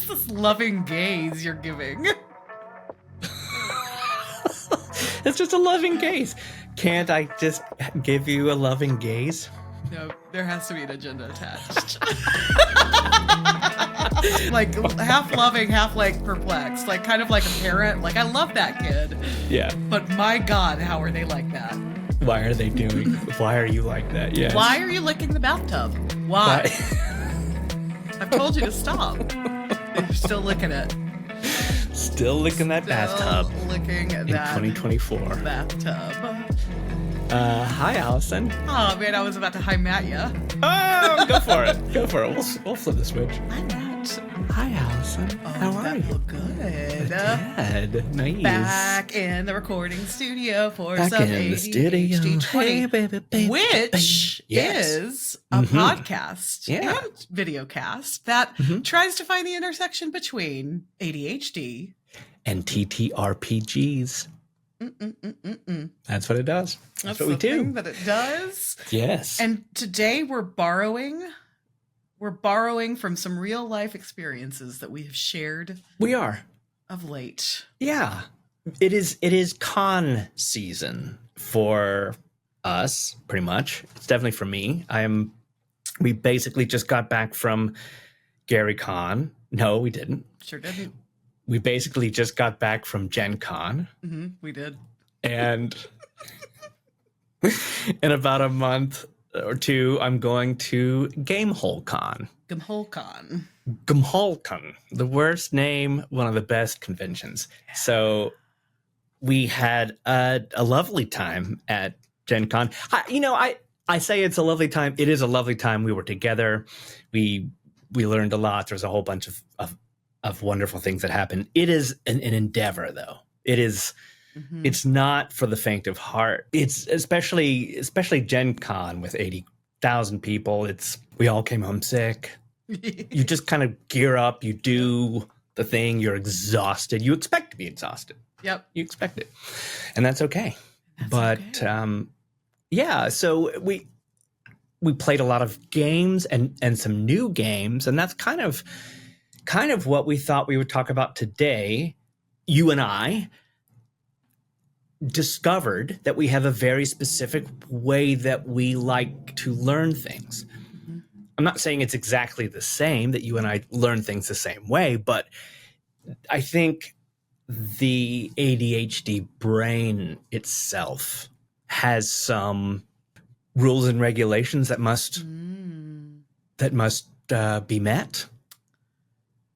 is this loving gaze you're giving? It's just a loving gaze. Can't I just give you a loving gaze? No, there has to be an agenda attached. Like half loving, half like perplexed, like kind of like a parent. Like, I love that kid. Yeah. But my God, how are they like that? Why are they doing? Why are you like that? Yes. Why are you licking the bathtub? Why? I've told you to stop. You're still licking it. Still licking that bathtub. Licking in that 2024. bathtub. Hi, Allison. Oh man, I was about to hi Matt ya. Oh, go for it. Go for it. We'll flip the switch. Hi Matt. Hi, Allison. Oh, How are that you? look good. Good. Nice. Back in the recording studio for Back some in the studio. ADHD20, Hey, baby, which Yes. is a podcast Yeah. and video cast that tries to find the intersection between ADHD and TTRPGs. That's what it does. That's what we the do. thing that it does. Yes. And today we're borrowing from some real life experiences that we have shared we are. of late. Yeah. It is con season for us, pretty much. It's definitely for me. We basically just got back from Gary Con. No, we didn't. Sure didn't. We basically just got back from Gen Con. We did. And in about a month or two, I'm going to Gamehole Con. Gamehole-con. Gamehole Con. The worst name, one of the best conventions. So we had a lovely time at Gen Con. I say it's a lovely time. It is a lovely time. We were together. We learned a lot. There's a whole bunch of wonderful things that happened. It is an endeavor, though. It is. It's not for the faint of heart. It's especially Gen Con with 80,000 people. We all came home sick. You just kind of gear up. You do the thing. You're exhausted. You expect to be exhausted. Yep. You expect it, and that's okay. Yeah. So we played a lot of games and some new games, and that's kind of what we thought we would talk about today. You and I discovered that we have a very specific way that we like to learn things. I'm not saying it's exactly the same, that you and I learn things the same way, but I think the ADHD brain itself has some rules and regulations that must be met.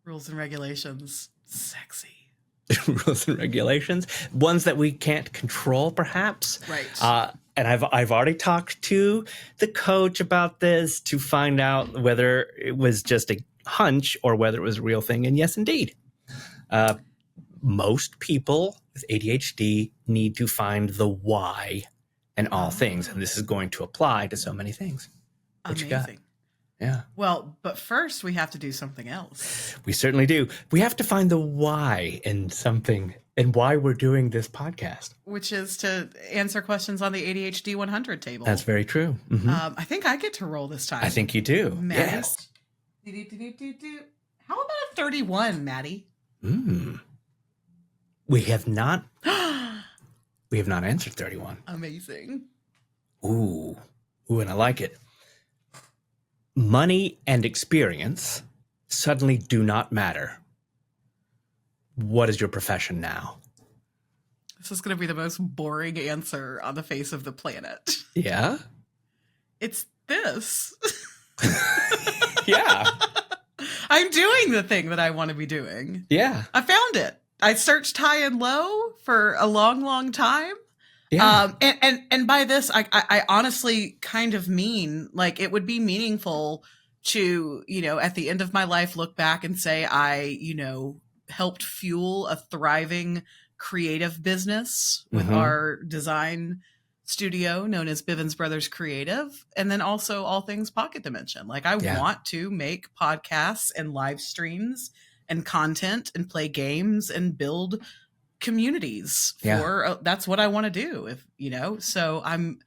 Rules and regulations. Sexy. Rules and regulations, ones that we can't control, perhaps. Right. And I've already talked to the coach about this to find out whether it was just a hunch or whether it was a real thing. And yes, indeed, most people with ADHD need to find the why in all things, and this is going to apply to so many things. What you got? Amazing. Yeah. Well, but first we have to do something else. We certainly do. We have to find the why in something and why we're doing this podcast. Which is to answer questions on the ADHD 100 table. That's very true. I think I get to roll this time. I think you do. Maddie. Yes. How about a 31, Maddie? We have not answered 31. Amazing. Ooh, and I like it. Money and experience suddenly do not matter. What is your profession now? This is going to be the most boring answer on the face of the planet. Yeah? It's this. Yeah. I'm doing the thing that I want to be doing. Yeah. I found it. I searched high and low for a long, long time. Yeah. And by this, I honestly kind of mean, like, it would be meaningful to, at the end of my life, look back and say, I helped fuel a thriving creative business with our design studio known as Bivens Brothers Creative. And then also All Things Pocket Dimension. Like, I want to make podcasts and live streams and content and play games and build communities for that's what I want to do, so I'm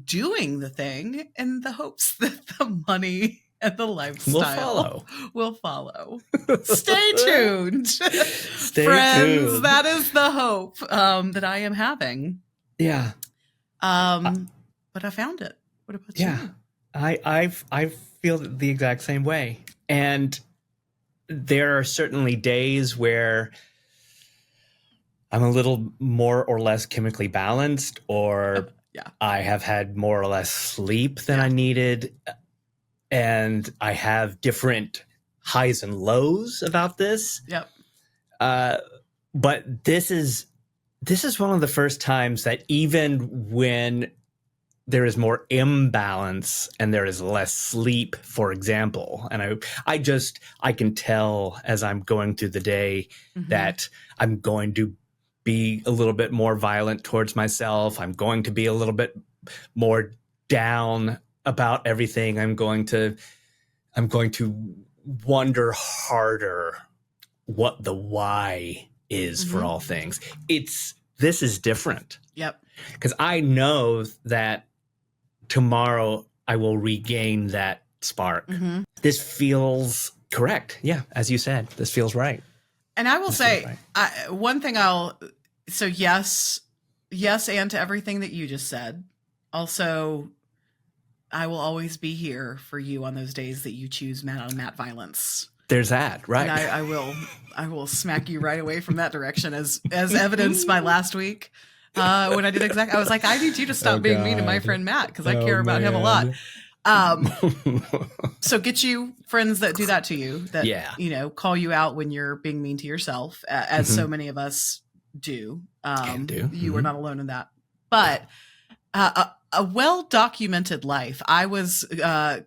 doing the thing in the hopes that the money and the lifestyle We'll follow. will follow. Stay tuned. Stay Friends, tuned. that is the hope that I am having. Yeah. But I found it. What about you? I feel the exact same way. And there are certainly days where I'm a little more or less chemically balanced, or I have had more or less sleep than I needed. And I have different highs and lows about this. Yep. But this is one of the first times that even when there is more imbalance and there is less sleep, for example, and I can tell as I'm going through the day that I'm going to be a little bit more violent towards myself. I'm going to be a little bit more down about everything. I'm going to wonder harder what the why is for all things. This is different. Yep. Because I know that tomorrow I will regain that spark. This feels correct. Yeah, as you said, this feels right. And I will say, one thing so yes, and to everything that you just said. Also, I will always be here for you on those days that you choose mat violence. There's that, right? And I will smack you right away from that direction, as evidenced by last week. When I did I was like, I need you to stop being mean to my friend Matt, because I care about him a lot. So get you friends that do that to you, that call you out when you're being mean to yourself, as so many of us do. You were not alone in that. But a well-documented life. I was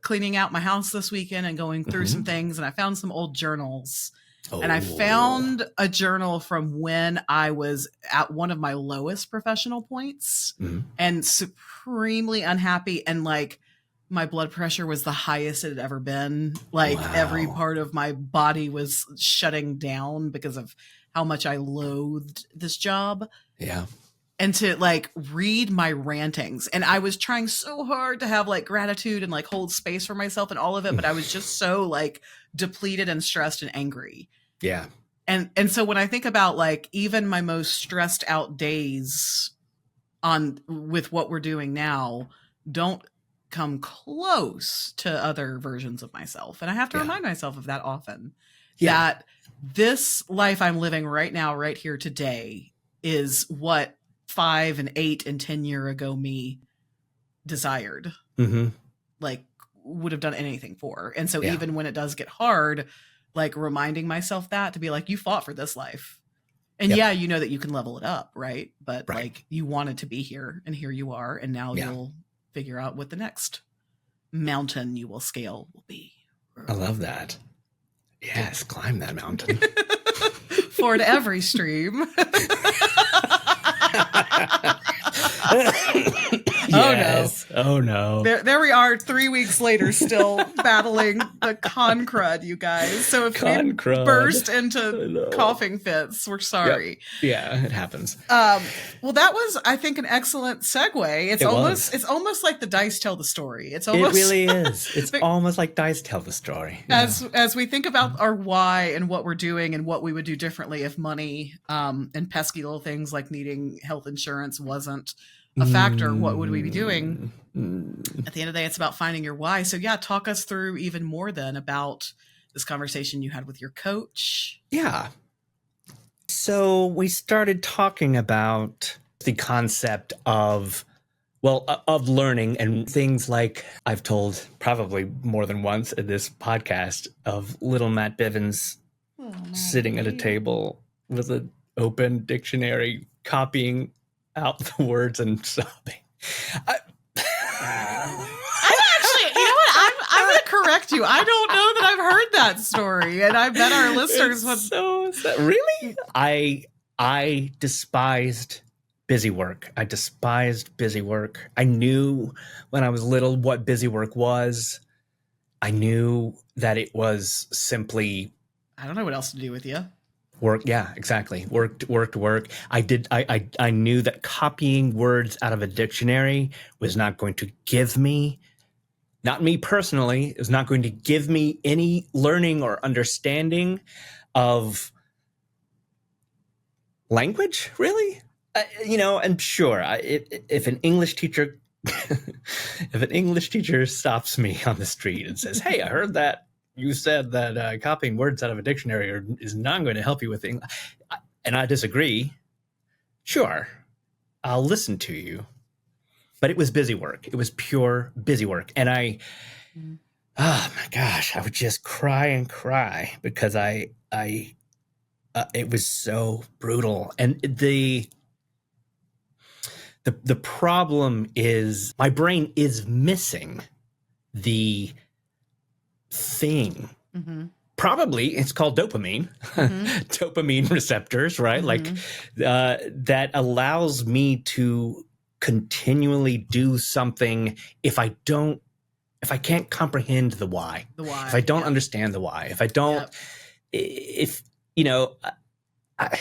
cleaning out my house this weekend and going through some things, and I found some old journals. And I found a journal from when I was at one of my lowest professional points and supremely unhappy. And like my blood pressure was the highest it had ever been. Like every part of my body was shutting down because of how much I loathed this job. Yeah. And to like read my rantings. And I was trying so hard to have like gratitude and like hold space for myself and all of it. But I was just so like depleted and stressed and angry. Yeah. And so when I think about like even my most stressed out days with what we're doing now, don't come close to other versions of myself. And I have to remind myself of that often. That this life I'm living right now, right here today, is what 5 and 8 and 10 year ago me desired. Like would have done anything for. And so even when it does get hard, like reminding myself that, to be like, you fought for this life. And you know that you can level it up, right? But like you wanted to be here, and here you are, and now you'll figure out what the next mountain you will scale will be. I love that. Yes, climb that mountain. Ford every stream. Oh no. There we are 3 weeks later, still battling the con crud, you guys. So if we burst into coughing fits, we're sorry. Yeah, it happens. Well, that was, I think, an excellent segue. It's almost like the dice tell the story. It really is. It's almost like dice tell the story. As we think about our why and what we're doing and what we would do differently if money and pesky little things like needing health insurance wasn't a factor, what would we be doing? At the end of the day, it's about finding your why. So talk us through even more then about this conversation you had with your coach. Yeah. So we started talking about the concept of learning, and things like I've told probably more than once in this podcast of little Matt Bivens sitting at a table with an open dictionary, copying out the words and sobbing. I'm going to correct you. I don't know that I've heard that story, and I bet our listeners would. So really? I despised busy work. I knew when I was little what busy work was. I knew that it was simply, I don't know what else to do with you. Work, yeah, exactly. Work. I knew that copying words out of a dictionary was not going to give me not me personally, is not going to give me any learning or understanding of language, really. And sure, if an English teacher if an English teacher stops me on the street and says, "Hey, I heard that you said that copying words out of a dictionary is not going to help you with English," and I disagree, sure, I'll listen to you. But it was busy work. It was pure busy work. And oh my gosh, I would just cry and cry because it was so brutal. And the problem is my brain is missing the thing. Mm-hmm. Probably it's called dopamine, dopamine receptors, right? Like that allows me to continually do something if I can't comprehend the why, if I don't understand the why, if I don't, if, I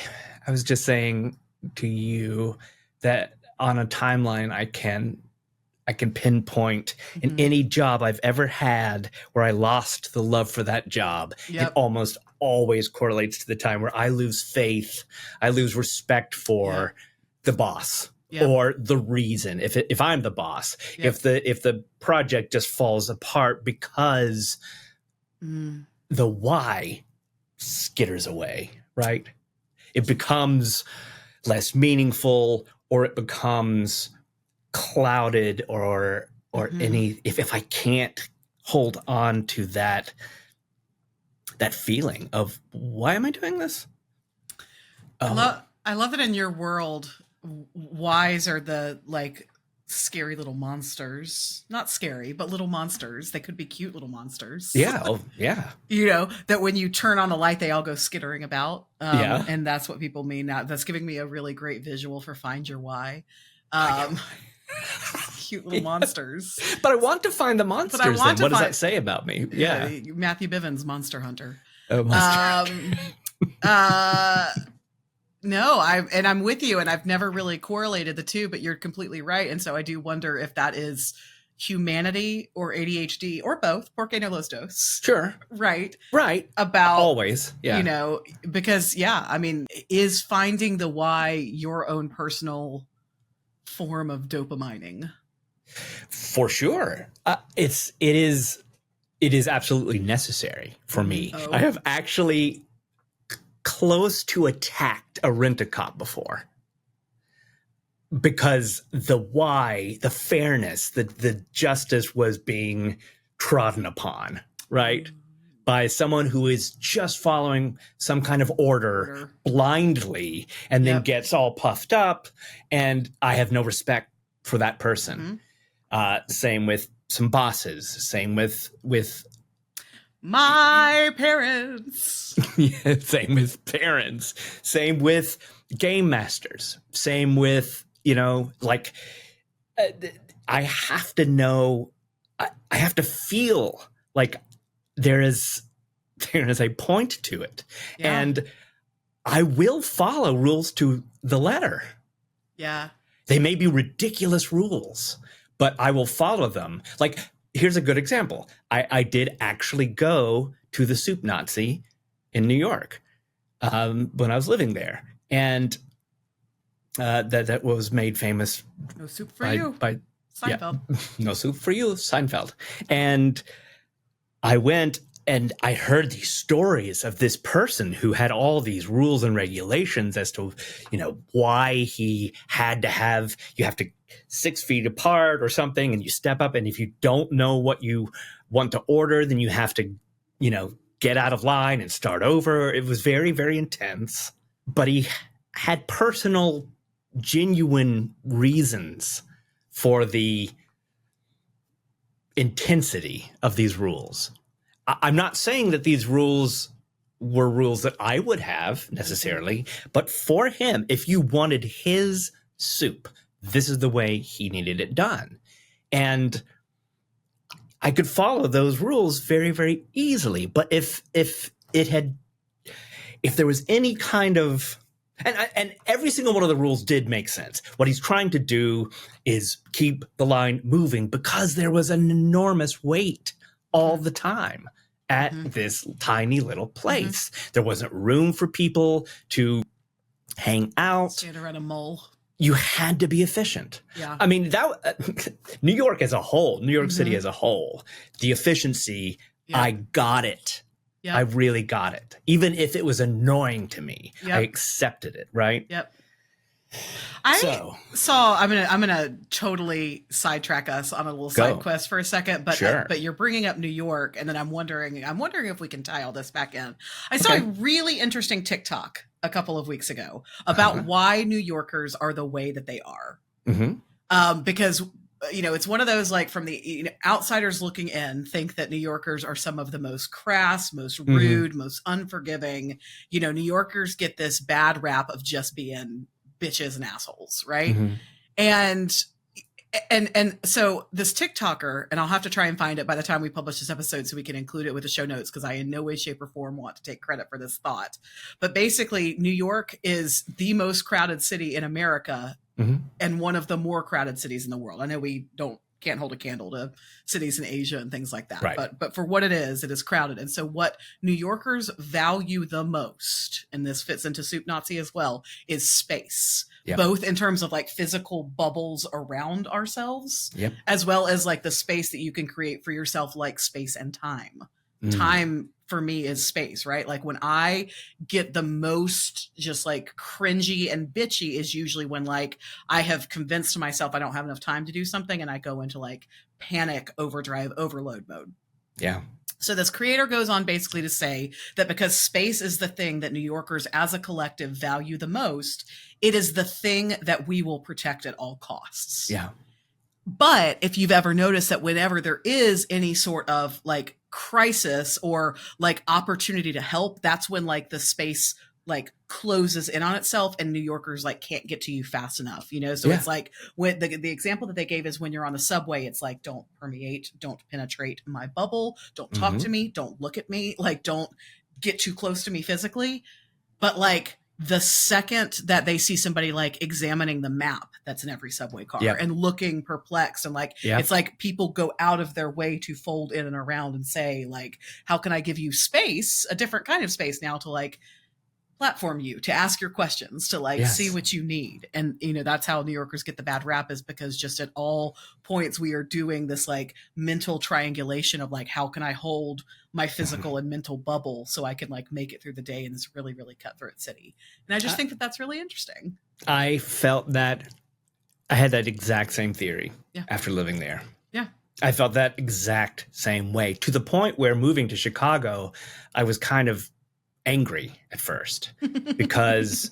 was just saying to you that on a timeline, I can pinpoint in any job I've ever had where I lost the love for that job. It almost always correlates to the time where I lose faith, I lose respect for the boss. Or the reason, if I'm the boss, if the project just falls apart because the why skitters away, right? It becomes less meaningful, or it becomes clouded, or any if I can't hold on to that feeling of why am I doing this? I love that in your world. WHYs are the scary little monsters. Not scary, but little monsters. They could be cute little monsters. Yeah. Oh, yeah. That when you turn on the light, they all go skittering about. And that's what people mean. Now, that's giving me a really great visual for Find Your Why. Cute little monsters. But I want to find the monsters. What does that say about me? Yeah. Matthew Bivens, Monster Hunter. Oh, Monster Hunter. No, I'm with you, and I've never really correlated the two, but you're completely right. And so I do wonder if that is humanity or ADHD or both. Porque no los dos. Sure. Right. About always. Yeah. Because is finding the why your own personal form of dopamining? For sure. It is absolutely necessary for me. Oh. I have actually close to attacked a rent-a-cop before because the why, the fairness, the justice was being trodden upon, right? By someone who is just following some kind of order blindly and then gets all puffed up, and I have no respect for that person. Same with some bosses, same with my parents. Same with parents. Same with game masters. Same with, I have to know, I have to feel like there is a point to it. Yeah. And I will follow rules to the letter. Yeah. They may be ridiculous rules, but I will follow them. Here's a good example. I did actually go to the Soup Nazi in New York when I was living there. And that was made famous. No soup for you. By Seinfeld. Yeah, no soup for you, Seinfeld. And I went and I heard these stories of this person who had all these rules and regulations as to, why he had to have, you have to 6 feet apart or something, and you step up, and if you don't know what you want to order, then you have to, get out of line and start over. It was very, very intense, but he had personal, genuine reasons for the intensity of these rules. I'm not saying that these rules were rules that I would have necessarily, but for him, if you wanted his soup, this is the way he needed it done. And I could follow those rules very, very easily. But if there was any kind of And every single one of the rules did make sense. What he's trying to do is keep the line moving because there was an enormous wait all the time at this tiny little place. There wasn't room for people to hang out. Stand around a mole. You had to be efficient. Yeah. I mean, that New York as a whole, New York City as a whole, the efficiency, I got it. Yep. I really got it. Even if it was annoying to me, I accepted it, right? Yep. I'm gonna totally sidetrack us on a little side quest for a second, but but you're bringing up New York, and then I'm wondering if we can tie all this back in. I saw a really interesting TikTok a couple of weeks ago about why New Yorkers are the way that they are, because it's one of those, like, from the outsiders looking in, think that New Yorkers are some of the most crass, most rude, most unforgiving. New Yorkers get this bad rap of just being bitches and assholes, right? And so this TikToker, and I'll have to try and find it by the time we publish this episode so we can include it with the show notes, because I in no way, shape, or form want to take credit for this thought. But basically, New York is the most crowded city in America and one of the more crowded cities in the world. I know we can't hold a candle to cities in Asia and things like that, but for what it is crowded. And so what New Yorkers value the most, and this fits into Soup Nazi as well, is space. Both in terms of like physical bubbles around ourselves, as well as like the space that you can create for yourself, like space and time. Time for me is space, right? Like when I get the most just like cringy and bitchy is usually when like I have convinced myself I don't have enough time to do something, and I go into like panic, overdrive, overload mode. Yeah. So this creator goes on basically to say that because space is the thing that New Yorkers as a collective value the most, it is the thing that we will protect at all costs. Yeah. But if you've ever noticed that whenever there is any sort of like crisis or like opportunity to help, that's when like the space like closes in on itself and New Yorkers like can't get to you fast enough, So it's like when the example that they gave is when you're on the subway, it's like, don't permeate, don't penetrate my bubble, don't talk to me, don't look at me, like don't get too close to me physically. But like the second that they see somebody like examining the map that's in every subway car and looking perplexed, and like it's like people go out of their way to fold in and around and say like, how can I give you space, a different kind of space now, to like platform you, to ask your questions, to like see what you need. And that's how New Yorkers get the bad rap, is because just at all points we are doing this like mental triangulation of like, how can I hold my physical and mental bubble so I can like make it through the day in this really, really cutthroat city. And I just think that that's really interesting. I felt that I had that exact same theory after living there. Yeah. I felt that exact same way, to the point where moving to Chicago, I was kind of angry at first because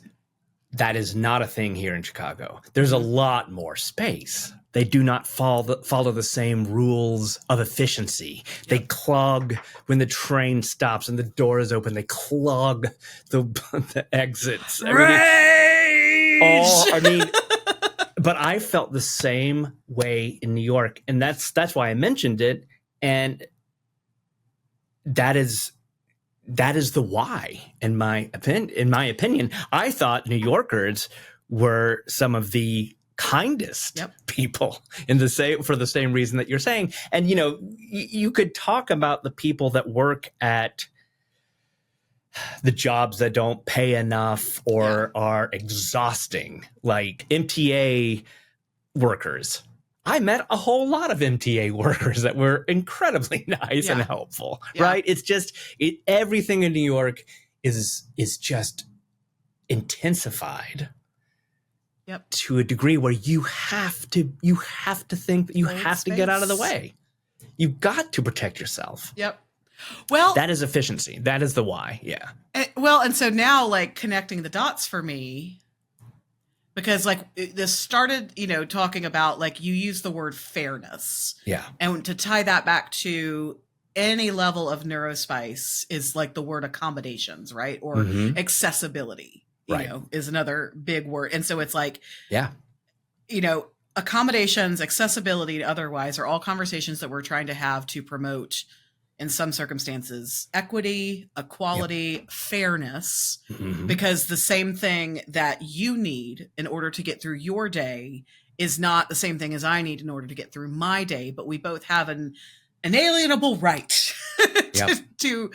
that is not a thing here in Chicago. There's a lot more space. They do not follow the same rules of efficiency. They clog when the train stops and the door is open. They clog the exits. But I felt the same way in New York, and that's why I mentioned it. And that is the why, in my opinion. I thought New Yorkers were some of the kindest people for the same reason that you're saying. And you could talk about the people that work at the jobs that don't pay enough or are exhausting, like MTA workers. I met a whole lot of MTA workers that were incredibly nice and helpful, right? It's just everything in New York is just intensified to a degree where you have to think that you have to get out of the way. You've got to protect yourself. Yep. Well, that is efficiency. That is the why. Yeah. And so now, like, connecting the dots for me, because like this started, talking about like you use the word fairness. Yeah. And to tie that back to any level of neurospice is like the word accommodations, right? Or accessibility, is another big word. And so it's like, accommodations, accessibility, otherwise are all conversations that we're trying to have to promote in some circumstances, equity, equality, fairness, Mhm. because the same thing that you need in order to get through your day is not the same thing as I need in order to get through my day, but we both have an inalienable right to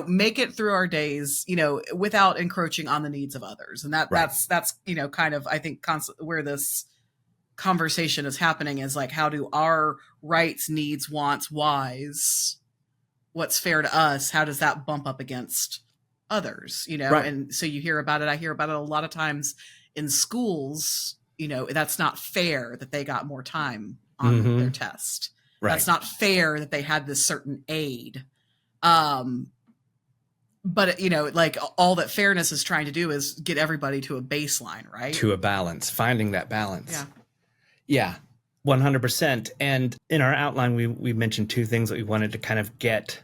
make it through our days, without encroaching on the needs of others. And that's kind of, I think, where this conversation is happening, is like, how do our rights, needs, wants, whys, what's fair to us, how does that bump up against others, Right. And so you hear about it, I hear about it a lot of times in schools, that's not fair that they got more time on their test. Right. That's not fair that they had this certain aid. But like, all that fairness is trying to do is get everybody to a baseline, right? To a balance, finding that balance. Yeah. Yeah, 100%. And in our outline, we mentioned two things that we wanted to kind of get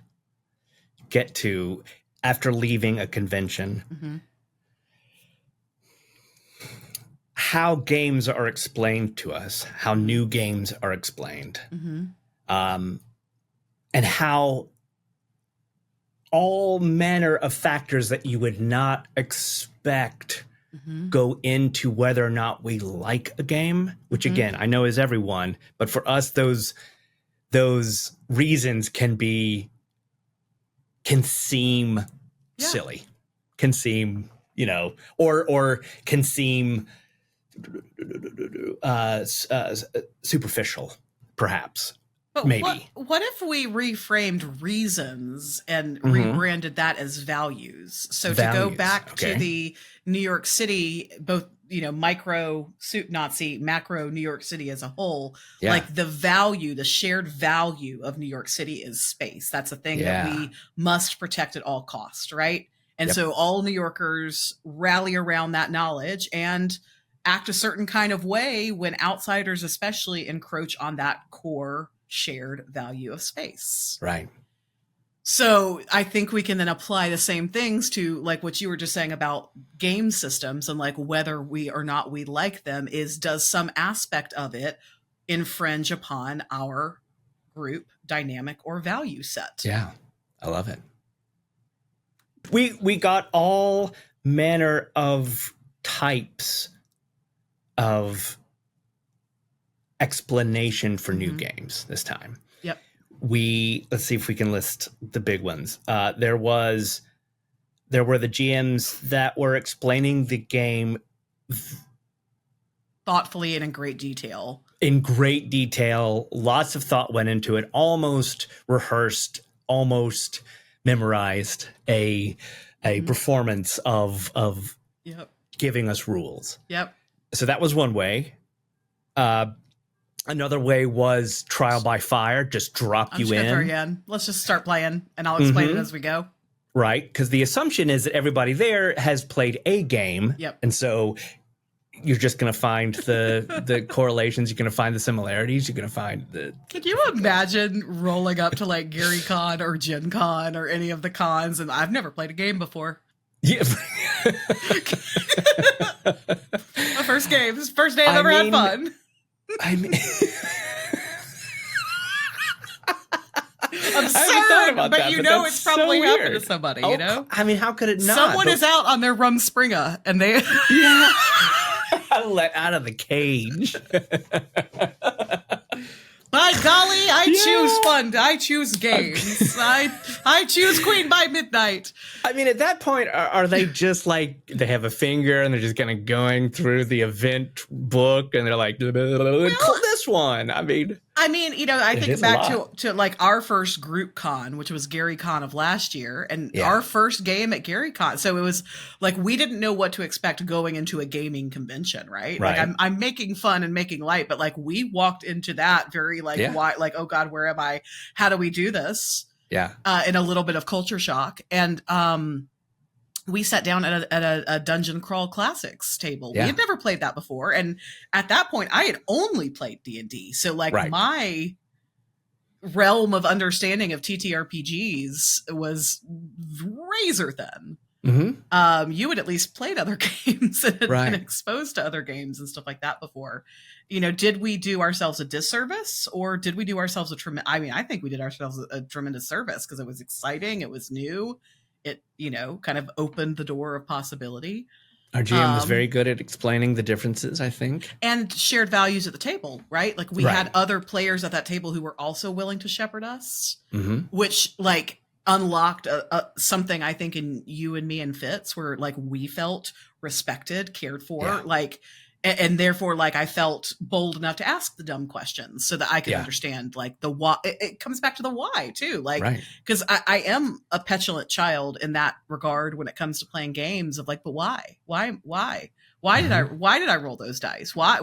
to after leaving a convention. Mm-hmm. How games are explained to us, how new games are explained, mm-hmm. And how all manner of factors that you would not expect Mm-hmm. go into whether or not we like a game, which Mm-hmm. again, I know is everyone, but for us, those reasons can seem silly, can seem, or can seem superficial, perhaps. But maybe. What if we reframed reasons and Mm-hmm. rebranded that as values? So to go back to the New York City, both, micro Nazi, macro New York City as a whole, like the shared value of New York City is space. That's a thing that we must protect at all costs, right? And so all New Yorkers rally around that knowledge and act a certain kind of way when outsiders especially encroach on that core shared value of space. Right. So I think we can then apply the same things to, like, what you were just saying about game systems and like whether we or not we like them, does some aspect of it infringe upon our group dynamic or value set? Yeah, I love it. We got all manner of types of explanation for new games this time. Yep. Let's see if we can list the big ones. There were the GMs that were explaining the game thoughtfully and in great detail. Lots of thought went into it, almost rehearsed, almost memorized a performance of giving us rules. Yep. So that was one way. Another way was trial by fire, just drop you in. Let's just start playing, and I'll explain it as we go. Right, because the assumption is that everybody there has played a game, and so you're just going to find the correlations, you're going to find the similarities, you're going to find the... Can you imagine rolling up to like Gary Con or Gen Con or any of the cons, and I've never played a game before? Yeah. My first game. This is the first day I've ever had fun. I mean, absurd, but that, it's probably so happened to somebody, I mean, how could it not? Someone is out on their Rumspringa and they let out of the cage. By golly, I choose fun. I choose games. I choose Queen by Midnight. I mean, at that point, are they just like, they have a finger and they're just kind of going through the event book and they're like, this one. I mean, I think back to like our first group con, which was Gary Con of last year, and our first game at Gary Con. So it was like, we didn't know what to expect going into a gaming convention, right? Like I'm making fun and making light, but like we walked into that very why, like, oh God, where am I? How do we do this? Yeah. In a little bit of culture shock. And, we sat down at a Dungeon Crawl Classics table. We had never played that before. And at that point I had only played D&D. So like my realm of understanding of TTRPGs was razor thin. You had at least played other games and had Right. been exposed to other games and stuff like that before. You know, did we do ourselves a disservice, or did we do ourselves a tremendous? I mean, I think we did ourselves a tremendous service, because it was exciting, it was new, it, you know, kind of opened the door of possibility. Our GM was very good at explaining the differences, I think. And shared values at the table, right? Like we had other players at that table who were also willing to shepherd us, which like unlocked something, I think, in you and me and Fitz, where like we felt respected, cared for, like, and therefore like I felt bold enough to ask the dumb questions so that I could understand like the why. It comes back to the why too, like, because I am a petulant child in that regard when it comes to playing games of like, but why did I roll those dice? Why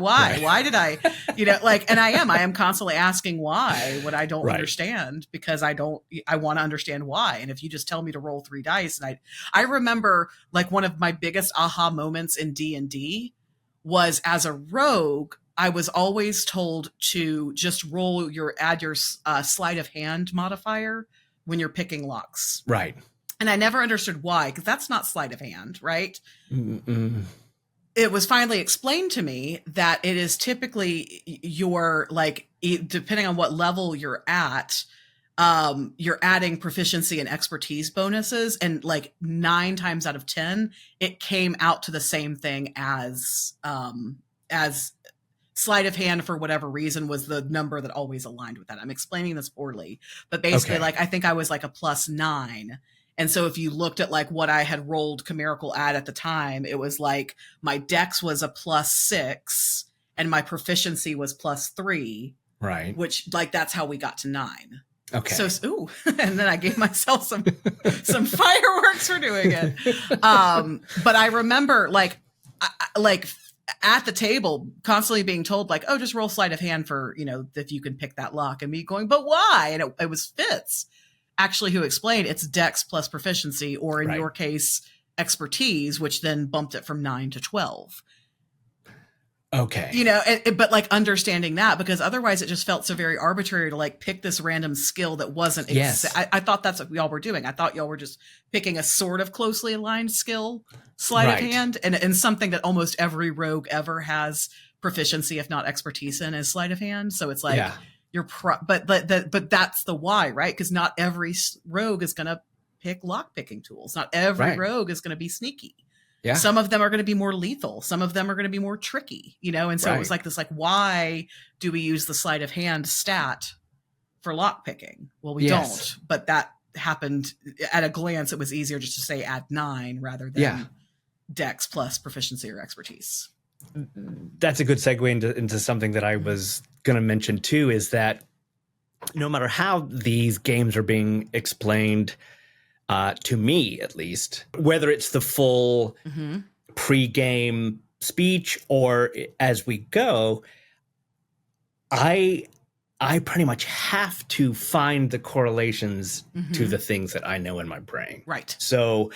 did I, you know, like, and I am constantly asking why when I don't understand, because I want to understand why. And if you just tell me to roll 3 dice, and I remember like one of my biggest aha moments in D&D was as a rogue, I was always told to just add your sleight of hand modifier when you're picking locks. Right. And I never understood why, because that's not sleight of hand, right? It was finally explained to me that it is typically your, like, depending on what level you're adding proficiency and expertise bonuses, and like 9 times out of 10 it came out to the same thing as sleight of hand, for whatever reason, was the number that always aligned with that. I'm explaining this poorly, but basically like I think I was like a +9, and so if you looked at like what I had rolled Chimerical at the time, it was like my dex was a +6 and my proficiency was +3, right? Which like that's how we got to 9. Okay. So, and then I gave myself some fireworks for doing it. But I remember like at the table constantly being told like, oh, just roll sleight of hand for, you know, if you can pick that lock, and me going, but why? And it was Fitz actually who explained it's dex plus proficiency, or in your case, expertise, which then bumped it from 9 to 12. Okay. You know, but like understanding that, because otherwise it just felt so very arbitrary to like pick this random skill that wasn't. I thought that's what y'all were doing. I thought y'all were just picking a sort of closely aligned skill, sleight of hand, and something that almost every rogue ever has proficiency, if not expertise in, is sleight of hand. So it's like but that's the why, right? Because not every rogue is going to pick lock picking tools. Not every rogue is going to be sneaky. Yeah. Some of them are going to be more lethal. Some of them are going to be more tricky, you know? And so it was like this, like, why do we use the sleight of hand stat for lock picking? Well, we don't, but that happened at a glance. It was easier just to say add 9 rather than dex plus proficiency or expertise. That's a good segue into something that I was going to mention too, is that no matter how these games are being explained, to me, at least, whether it's the full pre-game speech or as we go, I pretty much have to find the correlations to the things that I know in my brain. Right. So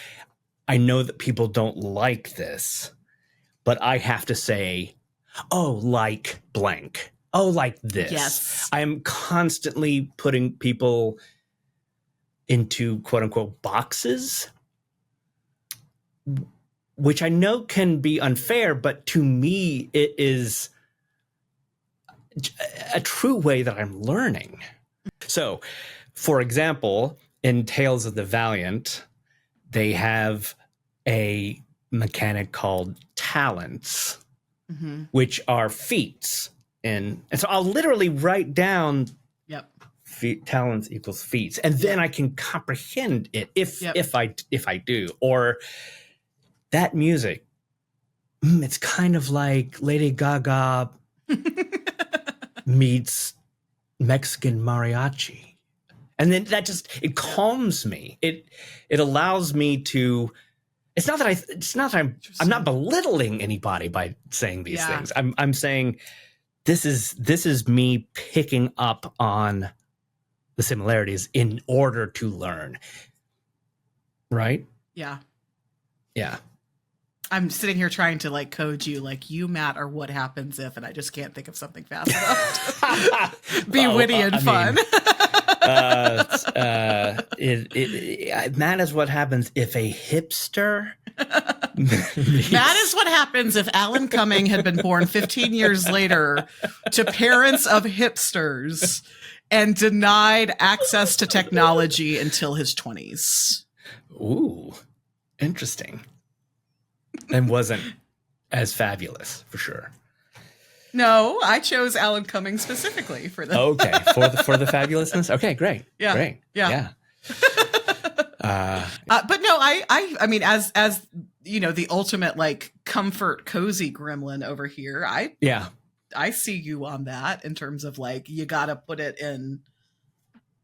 I know that people don't like this, but I have to say, oh, like blank. Oh, like this. Yes. I am constantly putting people into quote unquote boxes, which I know can be unfair, but to me, it is a true way that I'm learning. So, for example, in Tales of the Valiant, they have a mechanic called talents, which are feats. And so I'll literally write down talents equals feats, and then I can comprehend it if I do. Or that music, it's kind of like Lady Gaga meets Mexican mariachi, and then it calms me. It allows me to. It's not that I'm not belittling anybody by saying these things. I'm saying this is me picking up on the similarities in order to learn. Right? Yeah. Yeah. I'm sitting here trying to like code you, like, you, Matt, are what happens if, and I just can't think of something fast enough to be witty and fun. That is what happens if a hipster. That is what happens if Alan Cumming had been born 15 years later to parents of hipsters and denied access to technology until his 20s. Ooh, interesting. And wasn't as fabulous, for sure. No, I chose Alan Cumming specifically for the Okay, for the fabulousness. Okay, great. Yeah, great. yeah. But no, I mean, as you know, the ultimate like comfort cozy gremlin over here. I see you on that in terms of like you got to put it in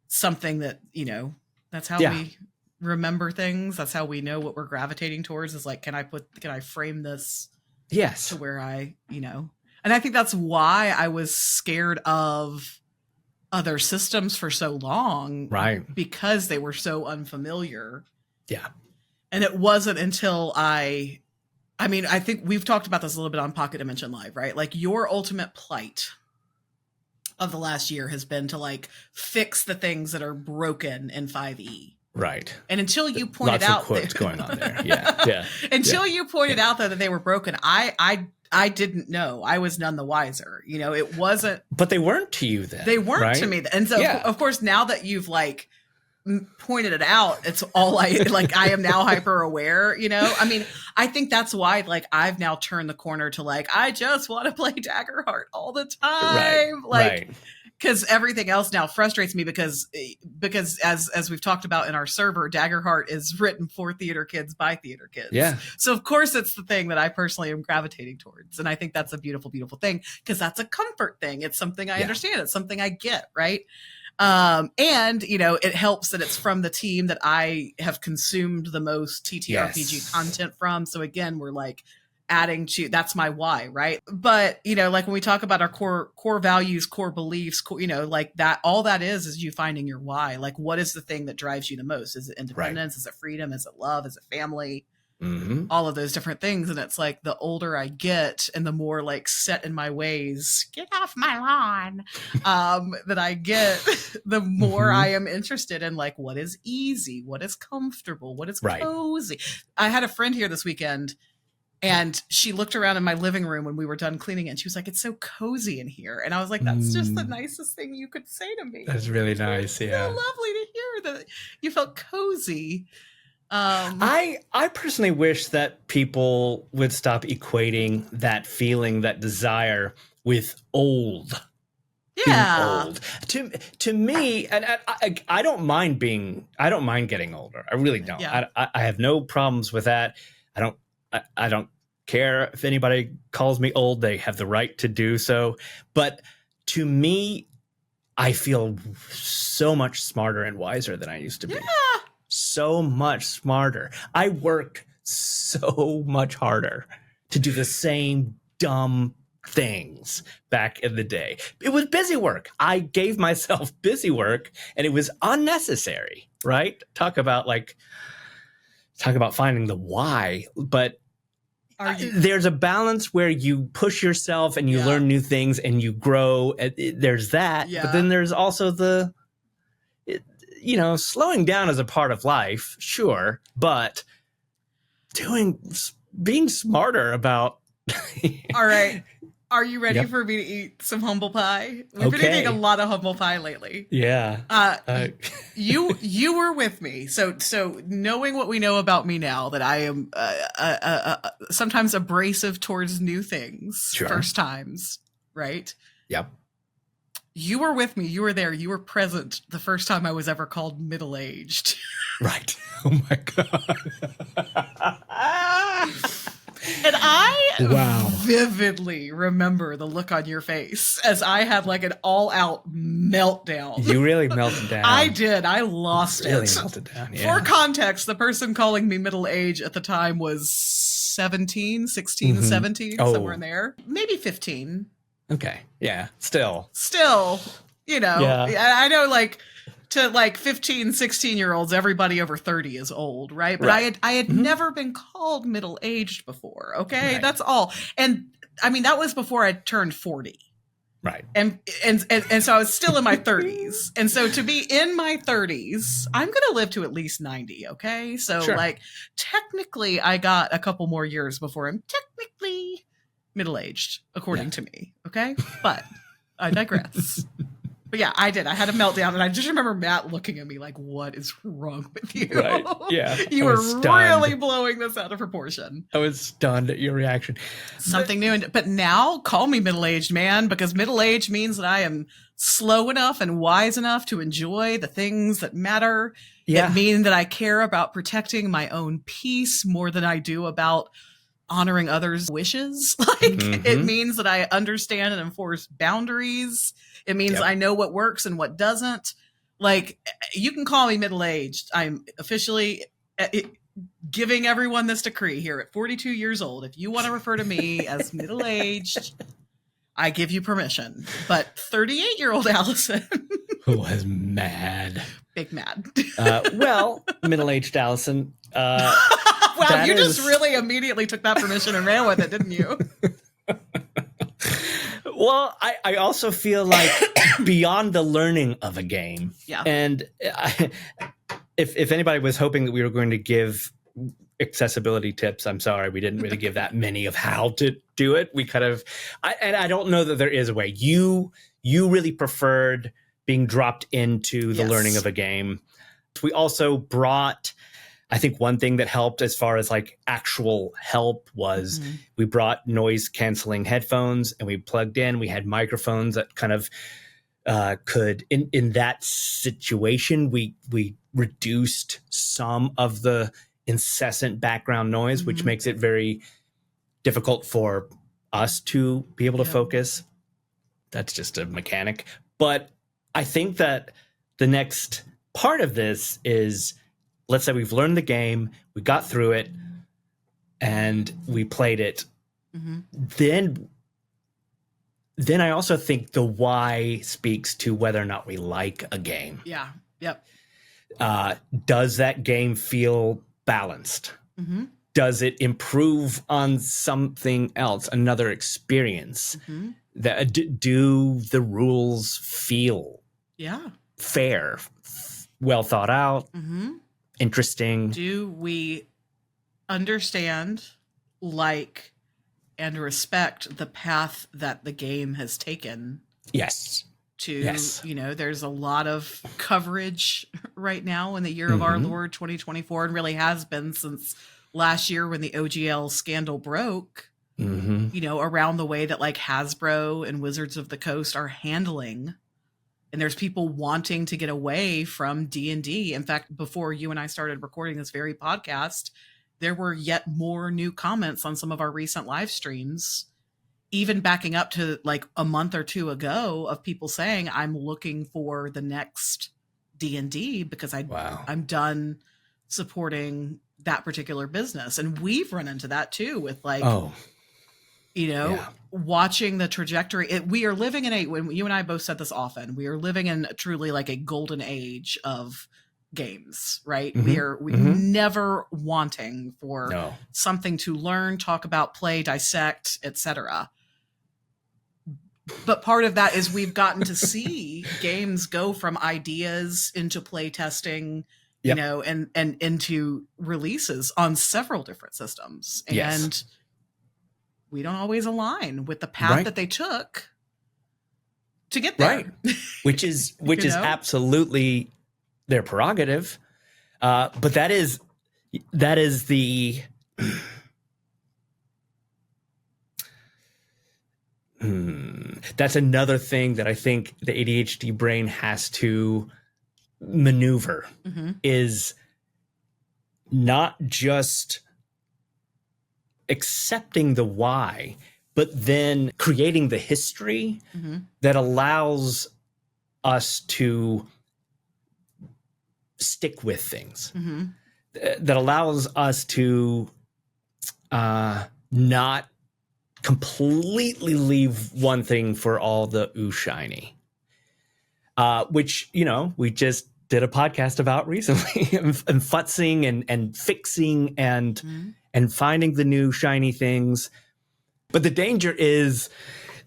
something that, you know, that's how we remember things. That's how we know what we're gravitating towards. Is like, can I frame this? Yes. To where I, you know. And I think that's why I was scared of other systems for so long. Right. Because they were so unfamiliar. Yeah. And it wasn't until I mean, I think we've talked about this a little bit on Pocket Dimension Live, right? Like your ultimate plight of the last year has been to like fix the things that are broken in 5e. Right. And until you pointed out quotes going on there. Yeah. Until you pointed out though that they were broken, I didn't know. I was none the wiser. You know, it wasn't. But they weren't to you then. They weren't right? to me. And so, of course, now that you've like pointed it out, it's all I am now hyper aware, you know? I mean, I think that's why like I've now turned the corner to like, I just want to play Daggerheart all the time. Right. Because everything else now frustrates me because as we've talked about in our server, Daggerheart is written for theater kids by theater kids. Yeah. So of course it's the thing that I personally am gravitating towards. And I think that's a beautiful, beautiful thing because that's a comfort thing. It's something I understand. It's something I get, right? And you know, it helps that it's from the team that I have consumed the most TTRPG content from. So again, we're like adding to, that's my why, right? But you know, like when we talk about our core values, core beliefs, you know, like that, all that is you finding your why. Like what is the thing that drives you the most? Is it independence? Right. Is it freedom? Is it love? Is it family? Mm-hmm. All of those different things. And it's like the older I get and the more like set in my ways, get off my lawn, that I get, the more I am interested in like what is easy, what is comfortable, what is cozy. I had a friend here this weekend and she looked around in my living room when we were done cleaning it and she was like, it's so cozy in here. And I was like, that's just the nicest thing you could say to me. That's really nice. It's so lovely to hear that you felt cozy. I personally wish that people would stop equating that feeling, that desire with old. Yeah. Old. To me, and I don't mind getting older. I really don't. Yeah. I have no problems with that. I don't care if anybody calls me old. They have the right to do so. But to me, I feel so much smarter and wiser than I used to be. Yeah. So much smarter. I worked so much harder to do the same dumb things back in the day. It was busy work. I gave myself busy work and it was unnecessary, right? Talk about finding the why, but there's a balance where you push yourself and you learn new things and you grow. There's that, but then there's also slowing down is a part of life, sure, but being smarter about. All right. Are you ready for me to eat some humble pie? We've been eating a lot of humble pie lately. Yeah. You were with me. So knowing what we know about me now, that I am sometimes abrasive towards new things, first times, right? Yep. You were with me. You were there. You were present the first time I was ever called middle-aged. Right. Oh my God. And I vividly remember the look on your face as I had like an all-out meltdown. You really melted down. I did. I lost really it. Melted down. Yeah. For context, the person calling me middle-aged at the time was 16, 17, somewhere in there. Maybe 15. Okay. Yeah. Still, you know, I know like to like 15, 16-year-olds, everybody over 30 is old, right? But I had never been called middle-aged before, okay? Right. That's all. And I mean, that was before I turned 40. Right. And so I was still in my 30s. And so to be in my 30s, I'm going to live to at least 90. Okay. So Sure. like technically I got a couple more years before I'm technically middle-aged, according to me. Okay. But I digress. But yeah, I did. I had a meltdown, and I just remember Matt looking at me like, "What is wrong with you? Right. Yeah. You were really blowing this out of proportion." I was stunned at your reaction. Something new. But now, call me middle-aged, man, because middle-aged means that I am slow enough and wise enough to enjoy the things that matter. Yeah. It means that I care about protecting my own peace more than I do about honoring others' wishes. It means that I understand and enforce boundaries. It means I know what works and what doesn't. Like, you can call me middle-aged. I'm officially giving everyone this decree here at 42 years old. If you want to refer to me as middle-aged, I give you permission. But 38-year-old Allison who was mad. Big mad. Well, middle-aged Allison. Wow, you just really immediately took that permission and ran with it, didn't you? Well, I also feel like beyond the learning of a game, and if anybody was hoping that we were going to give accessibility tips, I'm sorry, we didn't really give that many of how to do it. We kind of, and I don't know that there is a way. You really preferred being dropped into the learning of a game. We also brought, I think one thing that helped as far as like actual help was we brought noise canceling headphones, and we plugged in, we had microphones that kind of could, in that situation, we reduced some of the incessant background noise, which makes it very difficult for us to be able to focus. That's just a mechanic. But I think that the next part of this is, let's say we've learned the game, we got through it, and we played it. Then I also think the why speaks to whether or not we like a game. Yeah. Yep. Does that game feel balanced? Does it improve on something else, another experience? That do the rules feel fair, well thought out, interesting? Do we understand, like, and respect the path that the game has taken? Yes. You know, there's a lot of coverage right now in the year of our Lord 2024, and really has been since last year when the OGL scandal broke, you know, around the way that like Hasbro and Wizards of the Coast are handling. And there's people wanting to get away from D&D. In fact, before you and I started recording this very podcast, there were yet more new comments on some of our recent live streams, even backing up to like a month or two ago, of people saying, I'm looking for the next D&D because I'm done supporting that particular business. And we've run into that too with like, you know, watching the trajectory. We are living in when you and I both said this often, we are living in truly like a golden age of games, right? We are never wanting for something to learn, talk about, play, dissect, etc. But part of that is we've gotten to see games go from ideas into play testing, you know, and into releases on several different systems. And we don't always align with the path that they took to get there. Which is absolutely their prerogative. But that is the that's another thing that I think the ADHD brain has to maneuver, is not just accepting the why, but then creating the history that allows us to stick with things, that allows us to not completely leave one thing for all the ooh shiny, which, you know, we just did a podcast about recently, and futzing and fixing and finding the new shiny things. But the danger is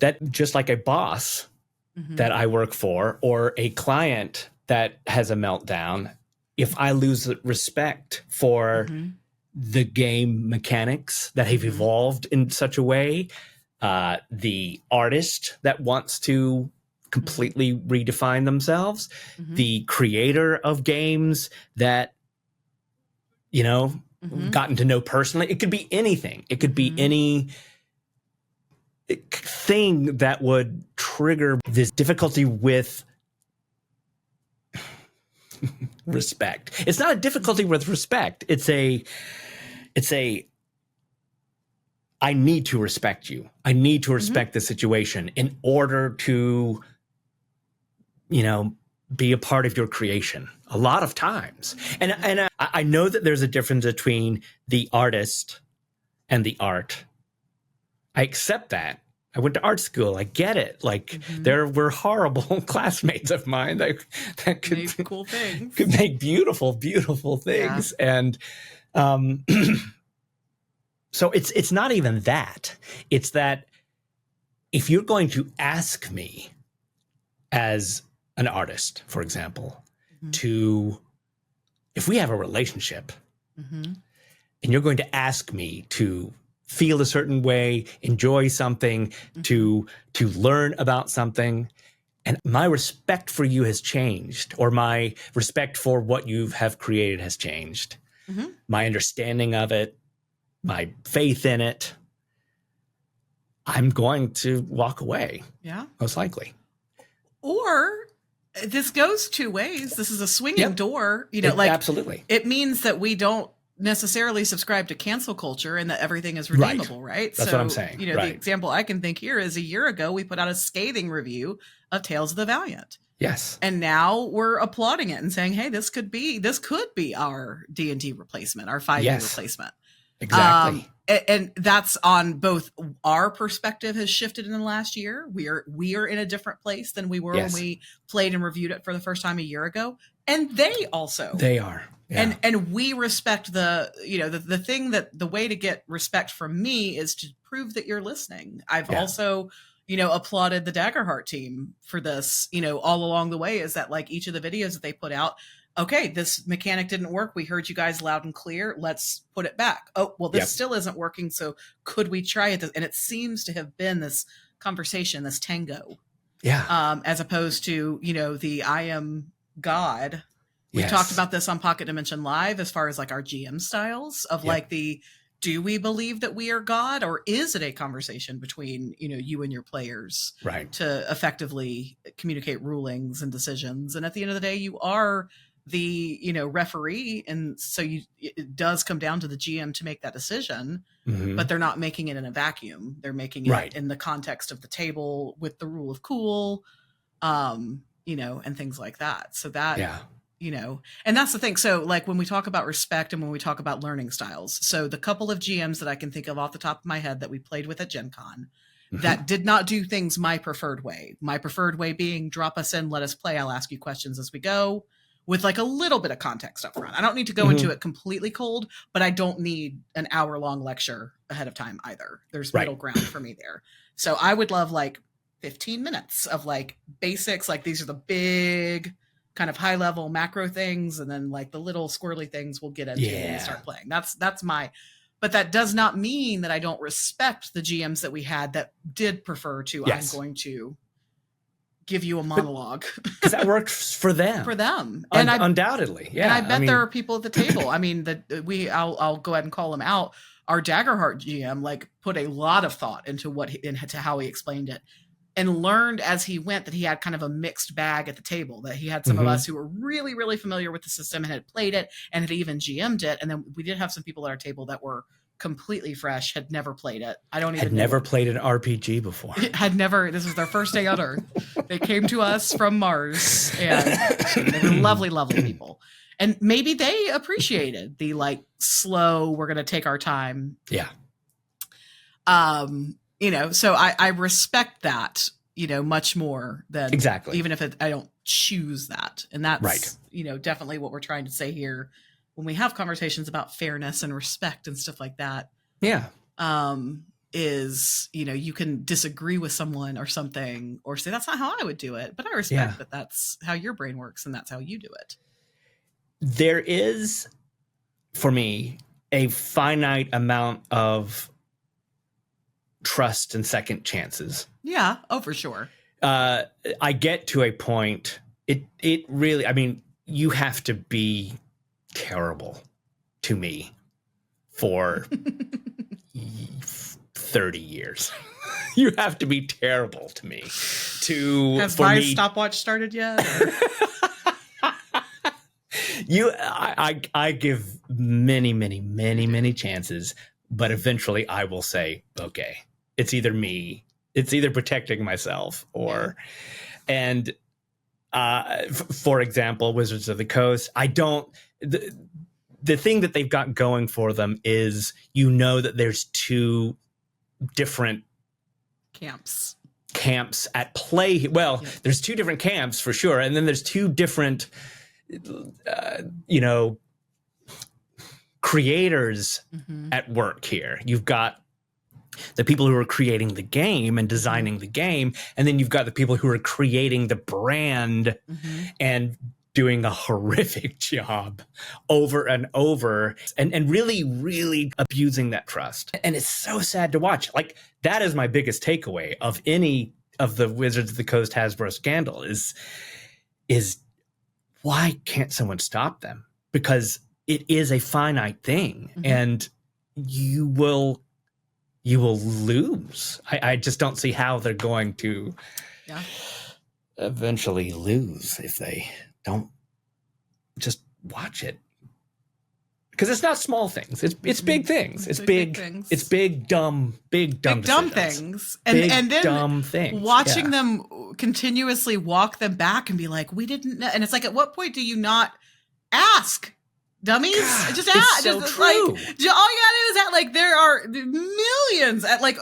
that just like a boss that I work for or a client that has a meltdown, if I lose respect for the game mechanics that have evolved in such a way, the artist that wants to completely redefine themselves, the creator of games that, you know, gotten to know personally, it could be anything. It could be any thing that would trigger this difficulty with respect. It's not a difficulty with respect. It's a I need to respect you. I need to respect the situation in order to, you know, be a part of your creation a lot of times. And I know that there's a difference between the artist and the art. I accept that. I went to art school. I get it. Like there were horrible classmates of mine that could make cool things, could make beautiful, beautiful things. Yeah. And so it's not even that. It's that if you're going to ask me as an artist, for example, if we have a relationship and you're going to ask me to feel a certain way, enjoy something, to learn about something, and my respect for you has changed, or my respect for what you have created has changed, my understanding of it, my faith in it, I'm going to walk away. Yeah. Most likely. Or this goes two ways. This is a swinging door. You know, like absolutely. It means that we don't necessarily subscribe to cancel culture and that everything is redeemable, right? That's what I'm saying. You know, the example I can think here is a year ago, we put out a scathing review of Tales of the Valiant. Yes. And now we're applauding it and saying, hey, this could be our D&D replacement, our 5e replacement. Exactly. And that's on both our perspective has shifted in the last year. We are in a different place than we were when we played and reviewed it for the first time a year ago. And they are. Yeah. And we respect the thing that the way to get respect from me is to prove that you're listening. I've also, applauded the Daggerheart team for this, all along the way, is that like each of the videos that they put out, okay, this mechanic didn't work. We heard you guys loud and clear. Let's put it back. Oh, well, this still isn't working. So could we try it? And it seems to have been this conversation, this tango. Yeah. As opposed to, the I am God. We talked about this on Pocket Dimension Live as far as like our GM styles of like do we believe that we are God, or is it a conversation between, you and your players to effectively communicate rulings and decisions? And at the end of the day, you are the, referee. And so it does come down to the GM to make that decision, but they're not making it in a vacuum. They're making it in the context of the table with the rule of cool, and things like that. So that, and that's the thing. So like when we talk about respect and when we talk about learning styles, so the couple of GMs that I can think of off the top of my head that we played with at Gen Con that did not do things my preferred way being drop us in, let us play. I'll ask you questions as we go with like a little bit of context up front. I don't need to go into it completely cold, but I don't need an hour-long lecture ahead of time either. There's middle ground for me there. So I would love like 15 minutes of like basics. Like these are the big kind of high level macro things. And then like the little squirrely things we'll get into when we start playing. That's my, but that does not mean that I don't respect the GMs that we had that did prefer to, I'm going to give you a monologue. Because that works for them. And undoubtedly. Yeah. And I bet there are people at the table. I mean, I'll go ahead and call them out. Our Daggerheart GM like put a lot of thought into into how he explained it, and learned as he went that he had kind of a mixed bag at the table, that he had some of us who were really, really familiar with the system and had played it and had even GM'd it. And then we did have some people at our table that were completely fresh, had never played it. Had never played an RPG before. This was their first day on Earth. They came to us from Mars, and they were lovely, lovely people. And maybe they appreciated the like slow, we're going to take our time. Yeah. So I respect that, much more than even if I don't choose that. And that's, definitely what we're trying to say here when we have conversations about fairness and respect and stuff like that. Yeah. is, you can disagree with someone or something, or say that's not how I would do it, but I respect that that's how your brain works and that's how you do it. There is, for me, a finite amount of trust and second chances. Yeah. Oh, for sure. I get to a point, it really, I mean, you have to be terrible to me for 30 years. You have to be terrible to me Has WHYs stopwatch started yet? I give many chances, but eventually I will say, okay, it's either me, it's either protecting myself or, and for example, Wizards of the Coast, the thing that they've got going for them is, that there's two different camps at play. Well, there's two different camps for sure. And then there's two different, creators at work here. You've got the people who are creating the game and designing the game. And then you've got the people who are creating the brand and doing a horrific job over and over and really, really abusing that trust. And it's so sad to watch. Like, that is my biggest takeaway of any of the Wizards of the Coast Hasbro scandal is why can't someone stop them? Because it is a finite thing and you will lose. I just don't see how they're going to eventually lose if they don't just watch it. Because it's not small things. It's big things. It's big things. It's big dumb things. And then dumb things. Watching them continuously walk them back and be like, we didn't know. And it's like, at what point do you not ask? Dummies, just ask. It's so true. All you gotta do is that, like, there are millions at like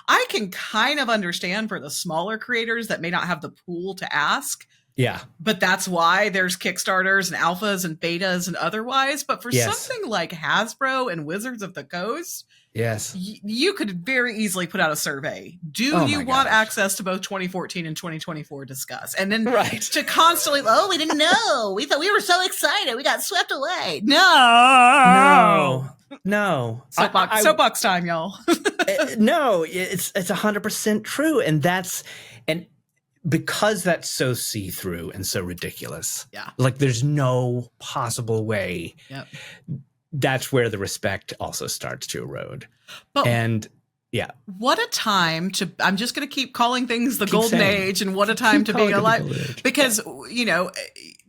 I can kind of understand for the smaller creators that may not have the pool to ask. Yeah. But that's why there's Kickstarters and alphas and betas and otherwise. But for something like Hasbro and Wizards of the Coast, you could very easily put out a survey. Do you want access to both 2014 and 2024? Discuss. And then to constantly, we didn't know. We thought we were so excited. We got swept away. No. Soapbox time, y'all. No, it's 100% true. And because that's so see-through and so ridiculous. Yeah. Like, there's no possible way. Yep. That's where the respect also starts to erode. What a time to, I'm just going to keep calling things the golden age, and what a time to be alive. Because,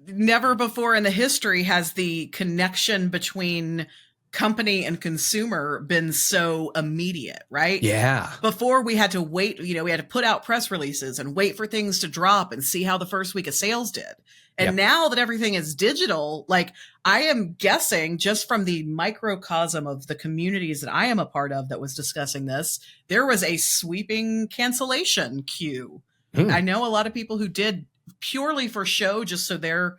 never before in the history has the connection between company and consumer been so immediate, right? Yeah. Before we had to wait, we had to put out press releases and wait for things to drop and see how the first week of sales did. And now that everything is digital, like, I am guessing just from the microcosm of the communities that I am a part of that was discussing this, there was a sweeping cancellation queue. I know a lot of people who did purely for show, just so their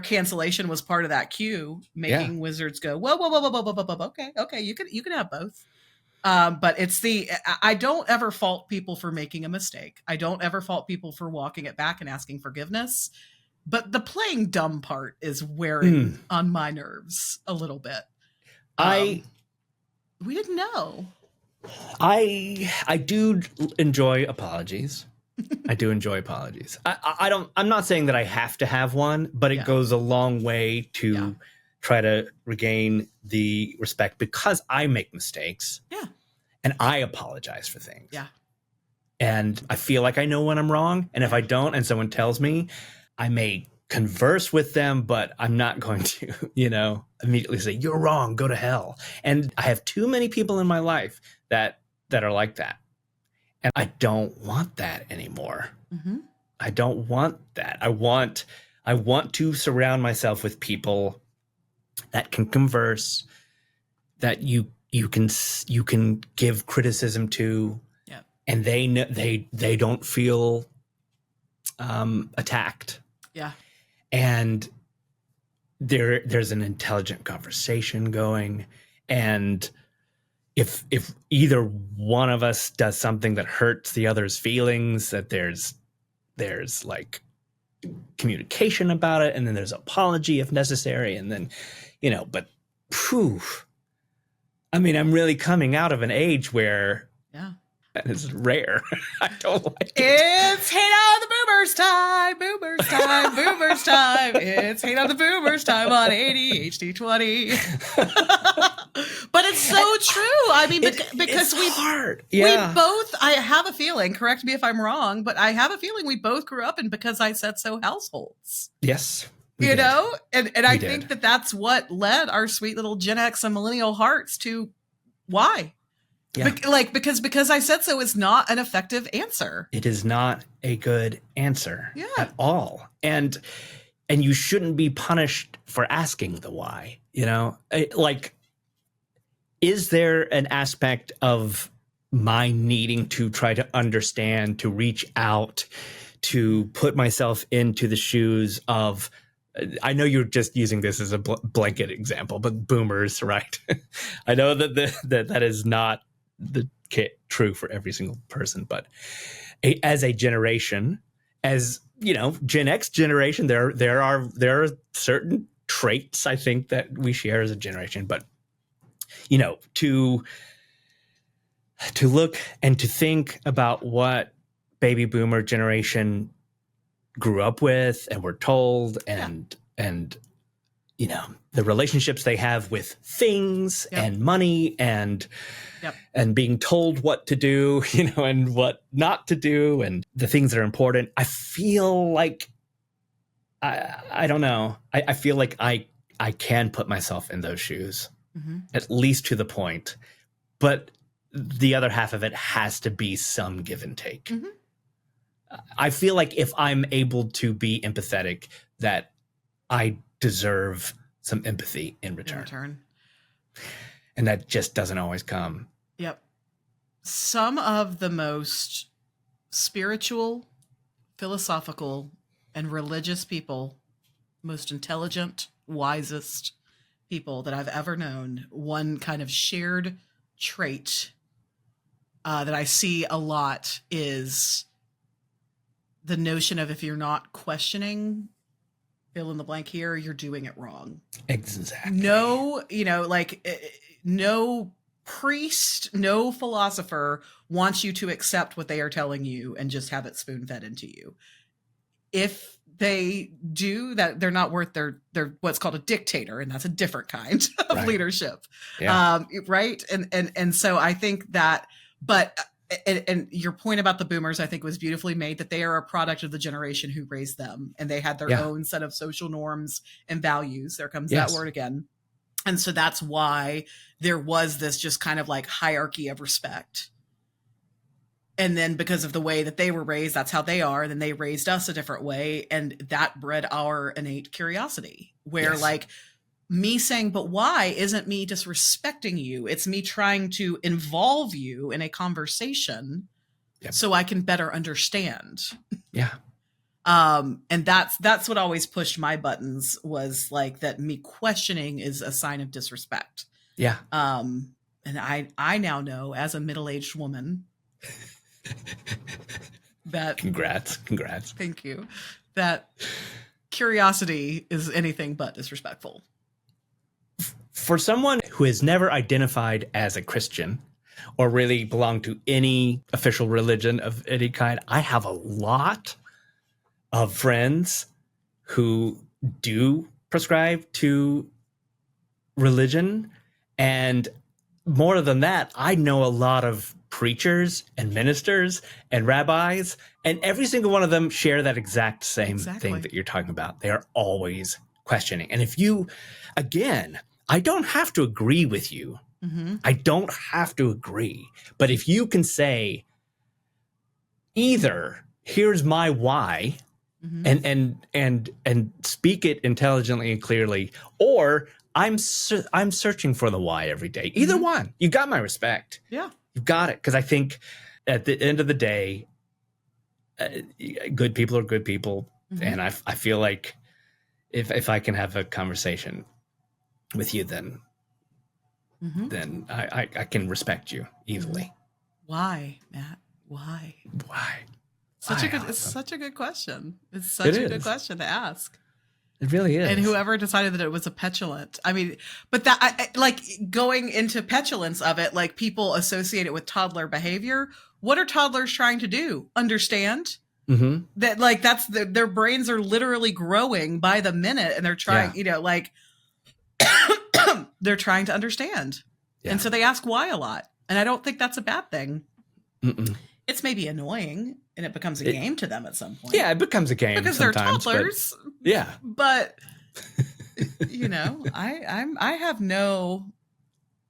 cancellation was part of that queue, making Wizards go, whoa, okay, you can have both. But I don't ever fault people for making a mistake. I don't ever fault people for walking it back and asking forgiveness. But the playing dumb part is wearing on my nerves a little bit. We didn't know. I do enjoy apologies. I do enjoy apologies. I'm not saying that I have to have one, but it goes a long way to try to regain the respect, because I make mistakes. Yeah. And I apologize for things. Yeah. And I feel like I know when I'm wrong. And if I don't, and someone tells me, I may converse with them, but I'm not going to, immediately say, you're wrong, go to hell. And I have too many people in my life that are like that. And I don't want that anymore. I don't want that. I want to surround myself with people that can converse, that you can give criticism to, and they don't feel attacked. Yeah. And there's an intelligent conversation going, and if either one of us does something that hurts the other's feelings, that there's like communication about it, and then there's apology if necessary, and then, but phew, I mean, I'm really coming out of an age where that is rare. I don't like it. It's Hate on the Boomers time, Boomers time, Boomers time. It's Hate on the Boomers time on ADHD20. But it's so true. I mean, because we both, I have a feeling, correct me if I'm wrong, but I have a feeling we both grew up in Because I Said So households. Yes. And I think that that's what led our sweet little Gen X and millennial hearts to why. Yeah. Because I Said So is not an effective answer. It is not a good answer at all. And you shouldn't be punished for asking the why, is there an aspect of my needing to try to understand, to reach out, to put myself into the shoes of, I know you're just using this as a blanket example, but boomers, right? I know that is not true for every single person, but as a generation, as Gen X generation, there are certain traits I think that we share as a generation, but to look and to think about what baby boomer generation grew up with and were told, and the relationships they have with things and money and being told what to do, and what not to do, and the things that are important. I feel like I don't know. I feel like I can put myself in those shoes, at least to the point, but the other half of it has to be some give and take. I feel like if I'm able to be empathetic, that I deserve some empathy in return. And that just doesn't always come. Yep. Some of the most spiritual, philosophical, and religious people, most intelligent, wisest people that I've ever known, one kind of shared trait that I see a lot is the notion of, if you're not questioning, fill in the blank here, you're doing it wrong. Exactly. No, no priest, no philosopher wants you to accept what they are telling you and just have it spoon-fed into you. If they do that, they're not worth they're what's called a dictator, and that's a different kind of leadership. Right. And so I think that, but and your point about the boomers, I think, was beautifully made, that they are a product of the generation who raised them, and they had their own set of social norms and values. There comes that word again. And so that's why there was this just kind of like hierarchy of respect. And then because of the way that they were raised, that's how they are. And then they raised us a different way. And that bred our innate curiosity, where like me saying, but why, isn't me disrespecting you. It's me trying to involve you in a conversation so I can better understand. And that's what always pushed my buttons, was like that me questioning is a sign of disrespect. And I now know, as a middle-aged woman, that congrats. Thank you. That curiosity is anything but disrespectful. For someone who has never identified as a Christian or really belonged to any official religion of any kind, I have a lot of friends who do prescribe to religion. And more than that, I know a lot of preachers and ministers and rabbis, and every single one of them share that exact same thing that you're talking about. They are always questioning. And if you, again, I don't have to agree with you. I don't have to agree. But if you can say, either here's my why, and speak it intelligently and clearly, or I'm searching for the why every day. Either one, you got my respect. You've got it. Because I think at the end of the day, good people are good people. And I feel like if I can have a conversation with you, then then I can respect you easily. Why, Matt? Why? It's such a good question. It's such a good question to ask. It really is. And whoever decided that it was a petulant, I mean, but that like going into petulance of it, like people associate it with toddler behavior. What are toddlers trying to do? Understand that, like, that's their brains are literally growing by the minute, and they're trying, like they're trying to understand. Yeah. And so they ask why a lot. And I don't think that's a bad thing. It's maybe annoying, and it becomes a game to them at some point. Yeah, it becomes a game because they're toddlers. But I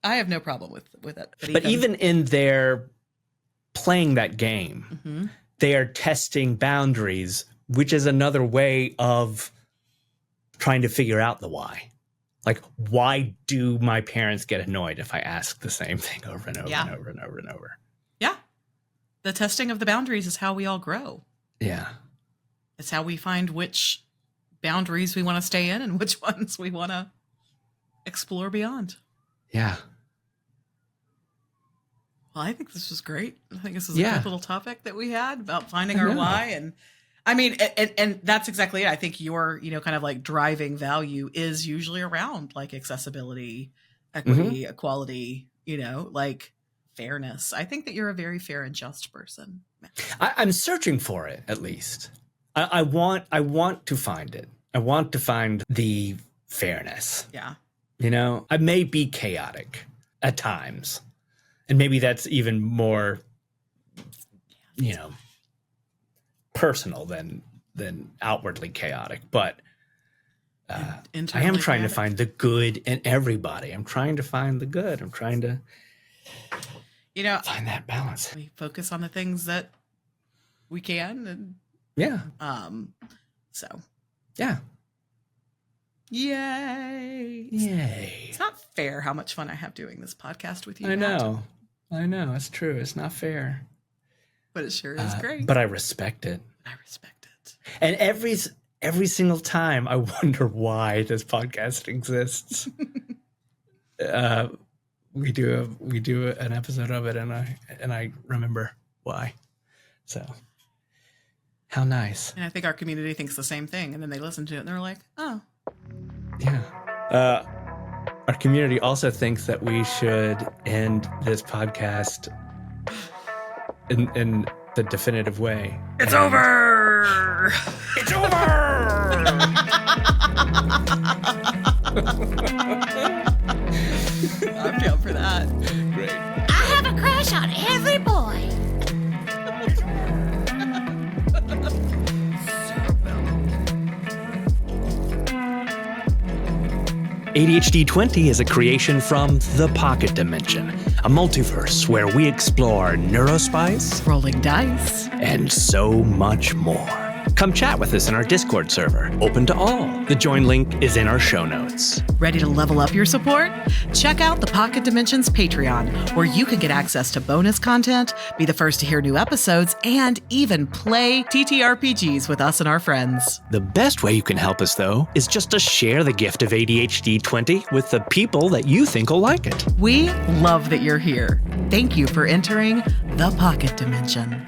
have no problem with it. But even in their playing that game, they are testing boundaries, which is another way of trying to figure out the why. Like, why do my parents get annoyed if I ask the same thing over and over and over and over and over? Yeah. The testing of the boundaries is how we all grow. Yeah. It's how we find which boundaries we want to stay in and which ones we want to explore beyond. Yeah. Well, I think this was great. I think this is a good little topic that we had about finding our why. And I mean, and that's exactly it. I think your, kind of like driving value is usually around like accessibility, equity, equality, like fairness. I think that you're a very fair and just person. I'm searching for it, at least. I want to find it. I want to find the fairness. Yeah. I may be chaotic at times. And maybe that's even more, personal than outwardly chaotic. But I am trying to find the good in everybody. I'm trying to find the good. I'm trying to find that balance. We focus on the things that we can. And so. Yeah. Yay. It's not fair how much fun I have doing this podcast with you. I know. It's true. It's not fair. But it sure is great. But I respect it. And every single time I wonder why this podcast exists. We do an episode of it, and I remember why. So how nice. And I think our community thinks the same thing, and then they listen to it and they're like, oh. Yeah. Our community also thinks that we should end this podcast in the definitive way. It's over! It's over! I'm down for that. Great. I have a crush on every boy. ADHD20 is a creation from The Pocket Dimension, a multiverse where we explore neurospice, rolling dice, and so much more. Come chat with us in our Discord server, open to all. The join link is in our show notes. Ready to level up your support? Check out the Pocket Dimensions Patreon, where you can get access to bonus content, be the first to hear new episodes, and even play TTRPGs with us and our friends. The best way you can help us, though, is just to share the gift of ADHD20 with the people that you think will like it. We love that you're here. Thank you for entering the Pocket Dimension.